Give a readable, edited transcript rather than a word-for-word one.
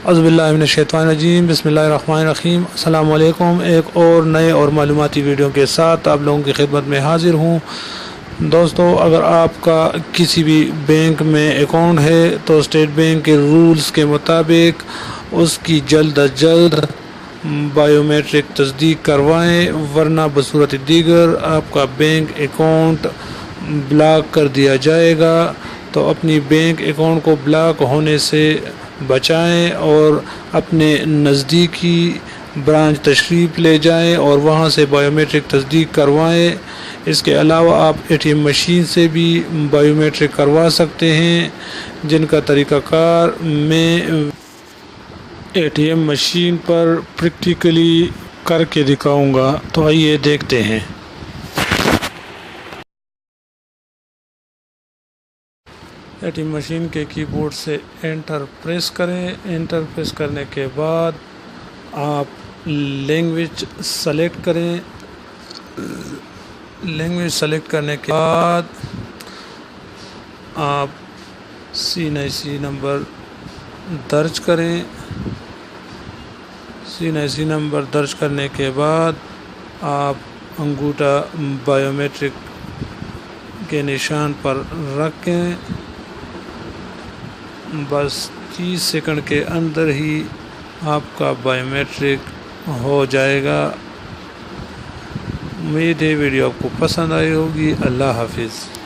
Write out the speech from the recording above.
اعوذ باللہ من الشیطان الرجیم، بسم اللہ الرحمن الرحیم۔ السلام علیکم، ایک اور نئے اور معلوماتی ویڈیو کے ساتھ آپ لوگوں کی خدمت میں حاضر ہوں۔ دوستو، اگر آپ کا کسی بھی بینک میں اکاؤنٹ ہے تو اسٹیٹ بینک کے رولز کے مطابق اس کی جلد از جلد بائیو میٹرک تصدیق کروائیں، ورنہ بصورت دیگر آپ کا بینک اکاؤنٹ بلاک کر دیا جائے گا۔ تو اپنی بینک اکاؤنٹ کو بلاک ہونے سے بچائیں اور اپنے نزدیکی برانچ تشریف لے جائیں اور وہاں سے بائیو میٹرک تصدیق کروائیں۔ اس کے علاوہ آپ اے ٹی ایم مشین سے بھی بائیو میٹرک کروا سکتے ہیں، جن کا طریقہ کار میں اے ٹی ایم مشین پر پریکٹیکلی کر کے دکھاؤں گا، تو آئیے دیکھتے ہیں۔ اے ٹی ایم مشین کے کی بورڈ سے انٹر پریس کریں۔ انٹر پریس کرنے کے بعد آپ لینگویج سلیکٹ کریں۔ لینگویج سلیکٹ کرنے کے بعد آپ CNIC نمبر درج کریں۔ CNIC نمبر درج کرنے کے بعد آپ انگوٹھا بائیو میٹرک کے نشان پر رکھیں۔ بس 30 سیکنڈ کے اندر ہی آپ کا بائیو میٹرک ہو جائے گا۔ امید ہے ویڈیو آپ کو پسند آئی ہوگی۔ اللہ حافظ۔